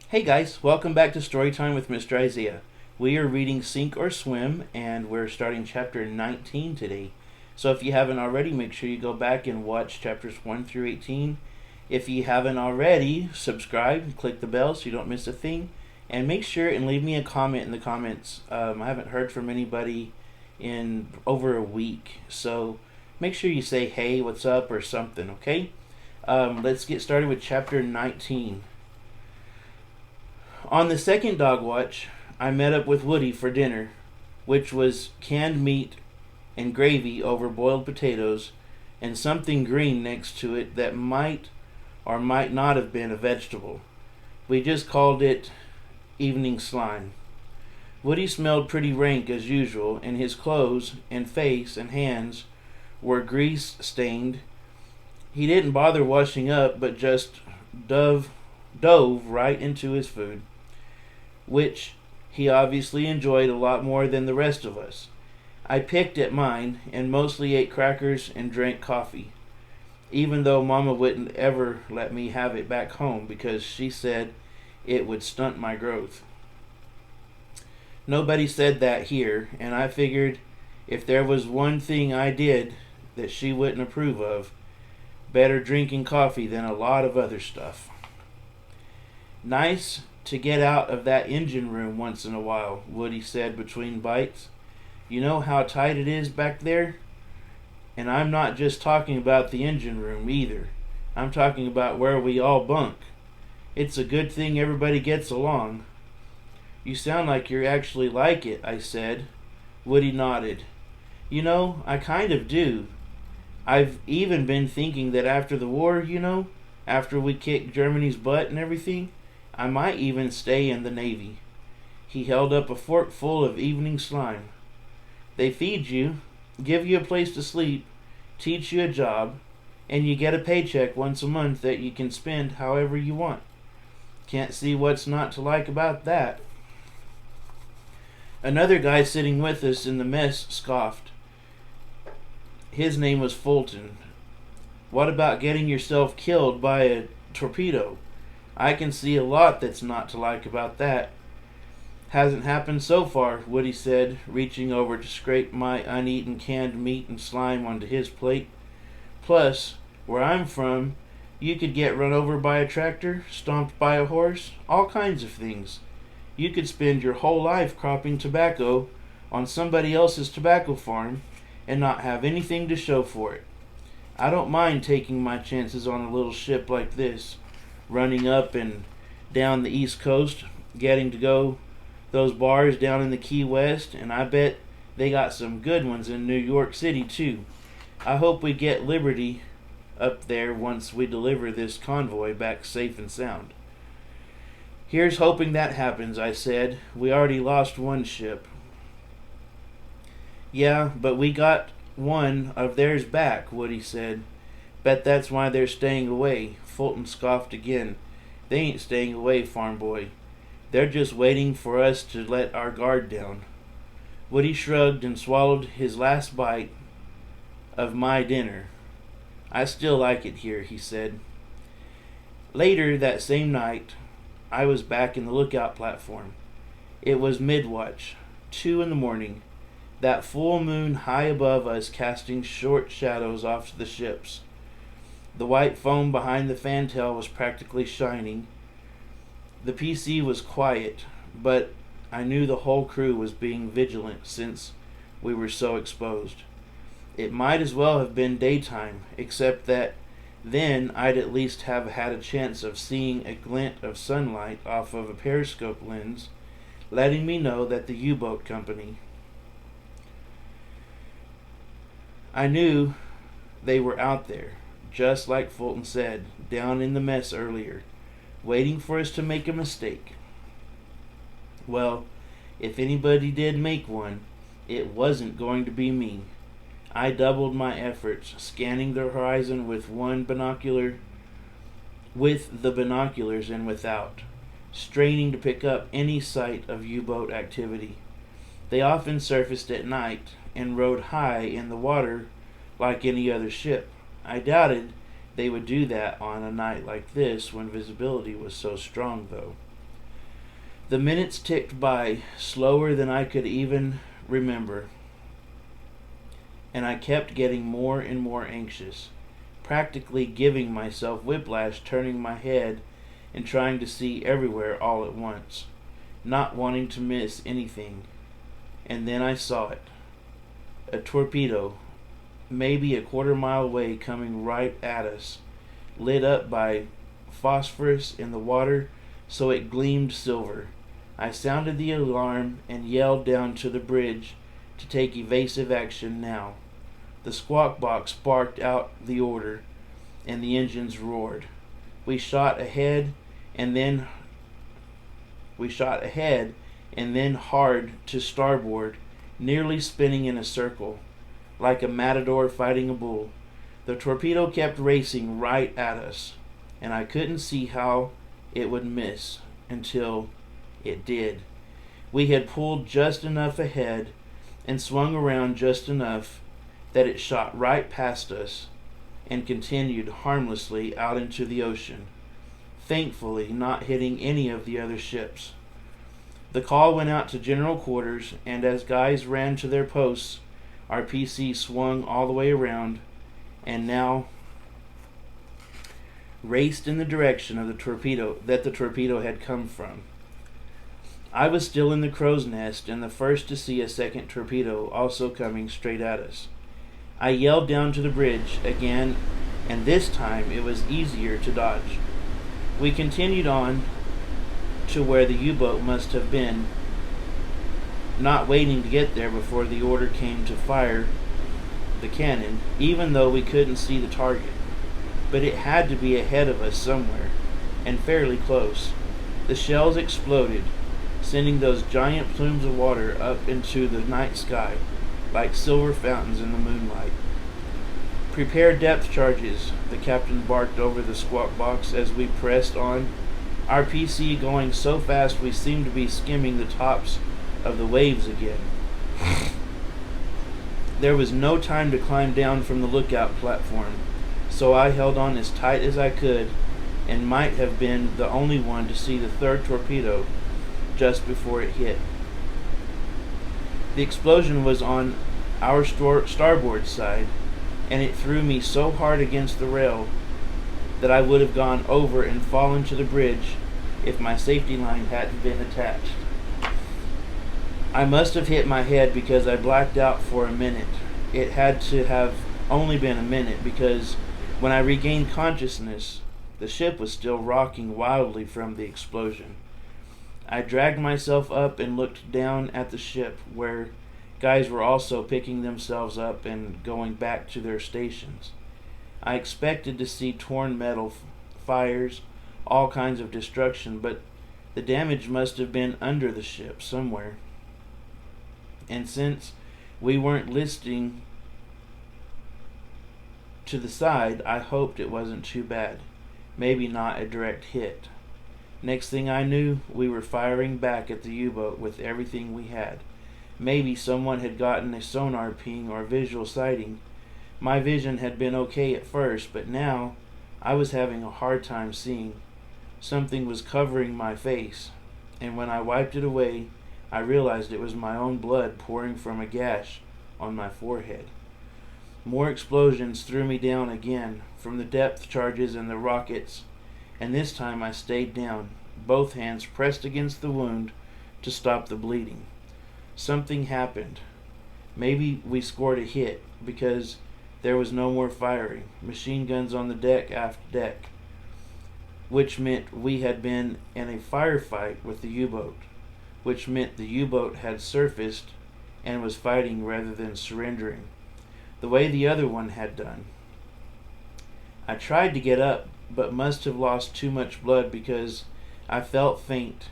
Hey guys, welcome back to Storytime with Mr. Isaiah. We are reading Sink or Swim, and we're starting chapter 19 today. So if you haven't already, make sure you go back and watch chapters 1 through 18. If you haven't already, subscribe and click the bell so you don't miss a thing. And make sure and leave me a comment in the comments. I haven't heard from anybody in over a week, so make sure you say hey, what's up, or something, okay? Let's get started with chapter 19. On the second dog watch, I met up with Woody for dinner, which was canned meat and gravy over boiled potatoes and something green next to it that might or might not have been a vegetable. We just called it evening slime. Woody smelled pretty rank as usual, and his clothes and face and hands were grease stained. He didn't bother washing up, but just dove right into his food, which he obviously enjoyed a lot more than the rest of us. I picked at mine and mostly ate crackers and drank coffee, even though Mama wouldn't ever let me have it back home because she said it would stunt my growth. Nobody said that here, and I figured if there was one thing I did that she wouldn't approve of, better drinking coffee than a lot of other stuff. Nice to get out of that engine room once in a while, Woody said between bites. You know how tight it is back there? And I'm not just talking about the engine room either. I'm talking about where we all bunk. It's a good thing everybody gets along. You sound like you actually like it, I said. Woody nodded. You know, I kind of do. I've even been thinking that after the war, after we kicked Germany's butt and everything, I might even stay in the Navy. He held up a fork full of evening slime. They feed you, give you a place to sleep, teach you a job, and you get a paycheck once a month that you can spend however you want. Can't see what's not to like about that. Another guy sitting with us in the mess scoffed. His name was Fulton. What about getting yourself killed by a torpedo? I can see a lot that's not to like about that. Hasn't happened so far, Woody said, reaching over to scrape my uneaten canned meat and slime onto his plate. Plus, where I'm from, you could get run over by a tractor, stomped by a horse, all kinds of things. You could spend your whole life cropping tobacco on somebody else's tobacco farm and not have anything to show for it. I don't mind taking my chances on a little ship like this, running up and down the East Coast, getting to go those bars down in the Key West, and I bet they got some good ones in New York City too. I hope we get Liberty up there once we deliver this convoy back safe and sound. Here's hoping that happens, I said. We already lost one ship. Yeah, but we got one of theirs back, Woody said. Bet that's why they're staying away. Fulton scoffed again. They ain't staying away, farm boy. They're just waiting for us to let our guard down. Woody shrugged and swallowed his last bite of my dinner. I still like it here, he said. Later that same night, I was back in the lookout platform. It was midwatch, 2 a.m, that full moon high above us casting short shadows off the ships. The white foam behind the fantail was practically shining. The PC was quiet, but I knew the whole crew was being vigilant since we were so exposed. It might as well have been daytime, except that then I'd at least have had a chance of seeing a glint of sunlight off of a periscope lens, letting me know that the U-boat company. I knew they were out there, just like Fulton said, down in the mess earlier, waiting for us to make a mistake. Well, if anybody did make one, it wasn't going to be me. I doubled my efforts, scanning the horizon with the binoculars and without, straining to pick up any sight of U-boat activity. They often surfaced at night and rode high in the water like any other ship. I doubted they would do that on a night like this when visibility was so strong, though. The minutes ticked by, slower than I could even remember, and I kept getting more and more anxious, practically giving myself whiplash, turning my head and trying to see everywhere all at once, not wanting to miss anything. And then I saw it. A torpedo, maybe a quarter-mile away, coming right at us, lit up by phosphorus in the water so it gleamed silver. I sounded the alarm and yelled down to the bridge to take evasive action now. The squawk box barked out the order, and the engines roared. We shot ahead and then hard to starboard, nearly spinning in a circle, like a matador fighting a bull. The torpedo kept racing right at us, and I couldn't see how it would miss until it did. We had pulled just enough ahead and swung around just enough that it shot right past us and continued harmlessly out into the ocean, thankfully not hitting any of the other ships. The call went out to general quarters, and as guys ran to their posts, our PC swung all the way around and now raced in the direction of the torpedo had come from. I was still in the crow's nest and the first to see a second torpedo also coming straight at us. I yelled down to the bridge again, and this time it was easier to dodge. We continued on to where the U-boat must have been, not waiting to get there before the order came to fire the cannon, even though we couldn't see the target. But it had to be ahead of us somewhere, and fairly close. The shells exploded, sending those giant plumes of water up into the night sky like silver fountains in the moonlight. "Prepare depth charges," the captain barked over the squawk box as we pressed on, our PC going so fast we seemed to be skimming the tops of the waves again. There was no time to climb down from the lookout platform, so I held on as tight as I could and might have been the only one to see the third torpedo just before it hit. The explosion was on our starboard side, and it threw me so hard against the rail that I would have gone over and fallen to the bridge if my safety line hadn't been attached. I must have hit my head because I blacked out for a minute. It had to have only been a minute because when I regained consciousness, the ship was still rocking wildly from the explosion. I dragged myself up and looked down at the ship, where guys were also picking themselves up and going back to their stations. I expected to see torn metal, fires, all kinds of destruction, but the damage must have been under the ship somewhere. And since we weren't listing to the side, I hoped it wasn't too bad. Maybe not a direct hit. Next thing I knew, we were firing back at the U-boat with everything we had. Maybe someone had gotten a sonar ping or visual sighting. My vision had been okay at first, but now I was having a hard time seeing. Something was covering my face, and when I wiped it away, I realized it was my own blood pouring from a gash on my forehead. More explosions threw me down again from the depth charges and the rockets, and this time I stayed down, both hands pressed against the wound to stop the bleeding. Something happened. Maybe we scored a hit because there was no more firing. Machine guns on the deck aft deck, which meant we had been in a firefight with the U-boat, which meant the U-boat had surfaced and was fighting rather than surrendering, the way the other one had done. I tried to get up, but must have lost too much blood because I felt faint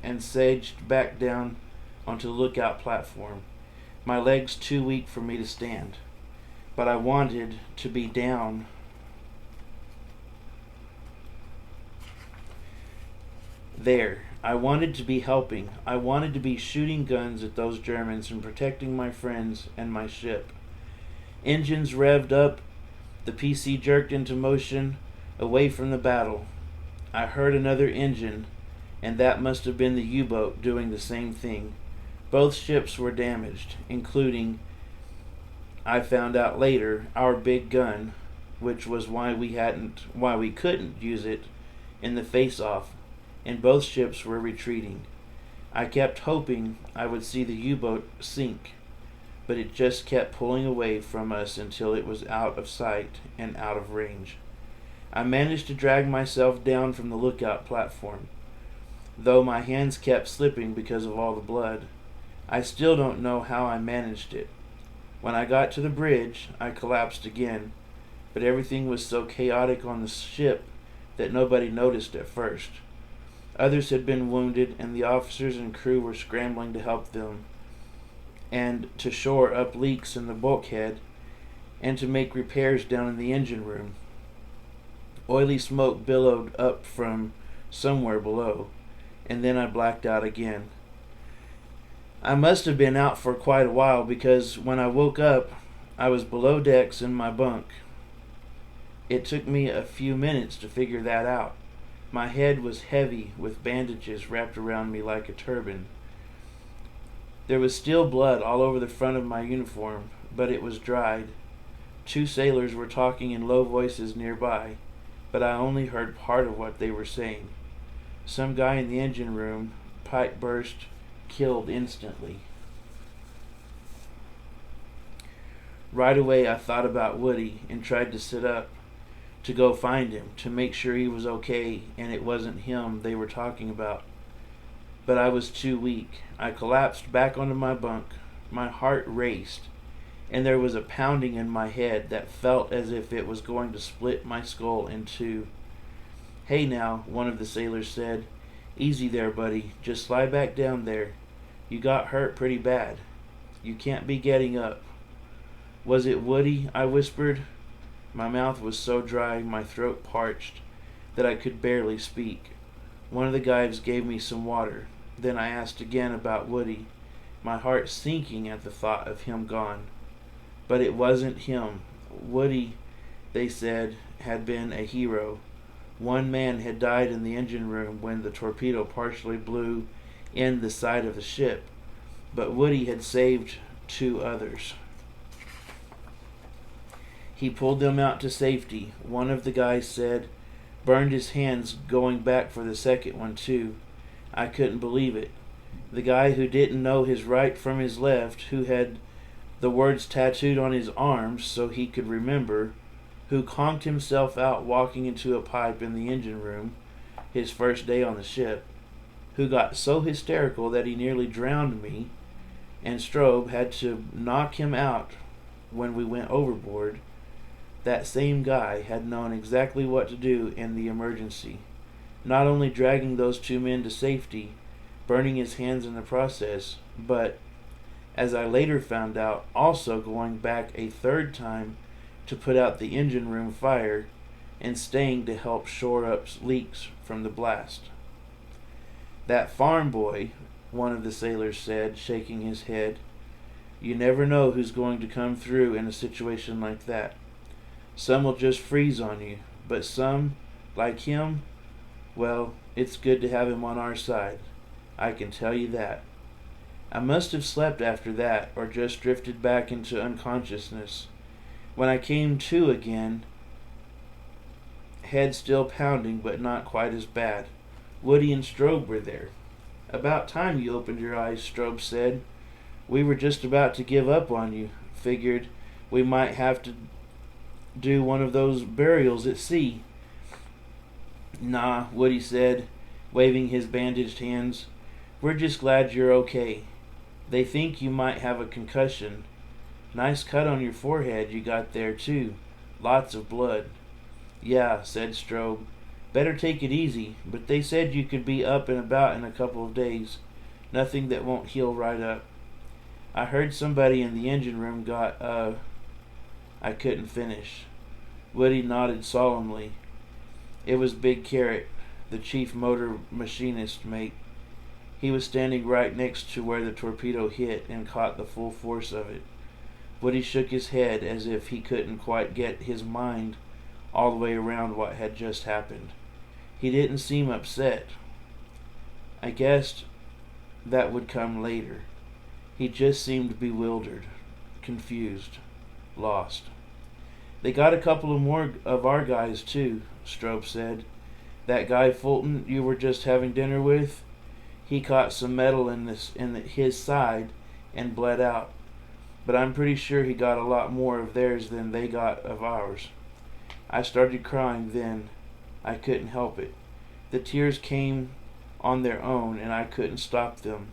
and saged back down onto the lookout platform, my legs too weak for me to stand. But I wanted to be down there. I wanted to be helping. I wanted to be shooting guns at those Germans and protecting my friends and my ship. Engines revved up, the PC jerked into motion away from the battle. I heard another engine, and that must have been the U-boat doing the same thing. Both ships were damaged, including, I found out later, our big gun, which was why we couldn't use it in the face-off, and both ships were retreating. I kept hoping I would see the U-boat sink, but it just kept pulling away from us until it was out of sight and out of range. I managed to drag myself down from the lookout platform, though my hands kept slipping because of all the blood. I still don't know how I managed it. When I got to the bridge, I collapsed again, but everything was so chaotic on the ship that nobody noticed at first. Others had been wounded, and the officers and crew were scrambling to help them, and to shore up leaks in the bulkhead, and to make repairs down in the engine room. Oily smoke billowed up from somewhere below, and then I blacked out again. I must have been out for quite a while, because when I woke up, I was below decks in my bunk. It took me a few minutes to figure that out. My head was heavy with bandages wrapped around me like a turban. There was still blood all over the front of my uniform, but it was dried. 2 sailors were talking in low voices nearby, but I only heard part of what they were saying. Some guy in the engine room, pipe burst, killed instantly. Right away I thought about Woody and tried to sit up to go find him, to make sure he was okay and it wasn't him they were talking about. But I was too weak. I collapsed back onto my bunk. My heart raced, and there was a pounding in my head that felt as if it was going to split my skull in two. "Hey now," one of the sailors said. "Easy there, buddy. Just lie back down there. You got hurt pretty bad. You can't be getting up." "Was it Woody?" I whispered. My mouth was so dry, my throat parched, that I could barely speak. One of the guys gave me some water. Then I asked again about Woody, my heart sinking at the thought of him gone. But it wasn't him. Woody, they said, had been a hero. 1 man had died in the engine room when the torpedo partially blew in the side of the ship, but Woody had saved 2 others. He pulled them out to safety. One of the guys said, burned his hands going back for the second one too. I couldn't believe it. The guy who didn't know his right from his left, who had the words tattooed on his arms so he could remember, who conked himself out walking into a pipe in the engine room his first day on the ship, who got so hysterical that he nearly drowned me, and Strobe had to knock him out when we went overboard. That same guy had known exactly what to do in the emergency, not only dragging those 2 men to safety, burning his hands in the process, but, as I later found out, also going back a 3rd time to put out the engine room fire and staying to help shore up leaks from the blast. "That farm boy," one of the sailors said, shaking his head. "You never know who's going to come through in a situation like that. Some will just freeze on you, but some, like him, well, it's good to have him on our side. I can tell you that." I must have slept after that, or just drifted back into unconsciousness. When I came to again, head still pounding, but not quite as bad. Woody and Strobe were there. "About time you opened your eyes," Strobe said. "We were just about to give up on you. Figured we might have to do one of those burials at sea." "Nah," Woody said, waving his bandaged hands. "We're just glad you're okay. They think you might have a concussion. Nice cut on your forehead you got there, too. Lots of blood." "Yeah," said Strobe. "Better take it easy, but they said you could be up and about in a couple of days. Nothing that won't heal right up. I heard somebody in the engine room got, I couldn't finish. Woody nodded solemnly. It was Big Carrot, the chief motor machinist mate. He was standing right next to where the torpedo hit and caught the full force of it. Woody shook his head as if he couldn't quite get his mind all the way around what had just happened. He didn't seem upset. I guessed that would come later. He just seemed bewildered, confused, lost. They got a couple of more of our guys, too, Strobe said. That guy Fulton you were just having dinner with, he caught some metal in his side and bled out. But I'm pretty sure he got a lot more of theirs than they got of ours. I started crying then. I couldn't help it. The tears came on their own and I couldn't stop them,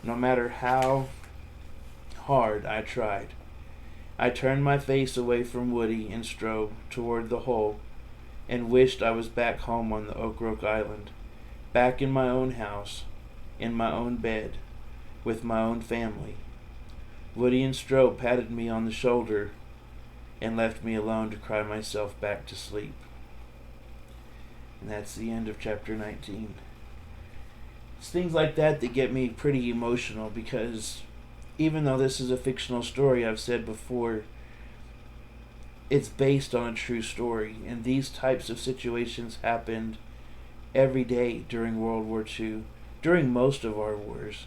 no matter how hard I tried. I turned my face away from Woody and Strobe toward the hole and wished I was back home on the Okroke Island, back in my own house, in my own bed, with my own family. Woody and Strobe patted me on the shoulder and left me alone to cry myself back to sleep. And that's the end of chapter 19. It's things like that that get me pretty emotional because even though this is a fictional story, I've said before, it's based on a true story. And these types of situations happened every day during World War II, during most of our wars.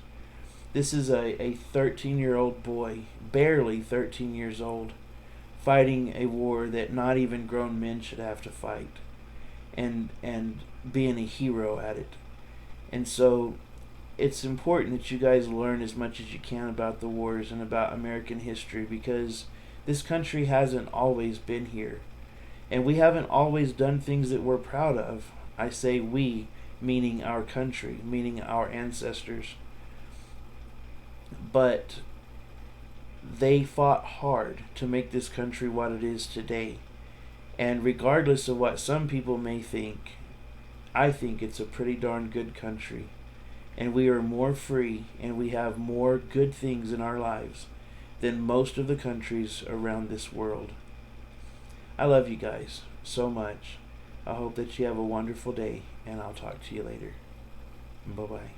This is a 13-year-old boy, barely 13 years old, fighting a war that not even grown men should have to fight, and being a hero at it. And so it's important that you guys learn as much as you can about the wars and about American history, because this country hasn't always been here. And we haven't always done things that we're proud of. I say we, meaning our country, meaning our ancestors. But they fought hard to make this country what it is today. And regardless of what some people may think, I think it's a pretty darn good country. And we are more free and we have more good things in our lives than most of the countries around this world. I love you guys so much. I hope that you have a wonderful day, and I'll talk to you later. Bye-bye.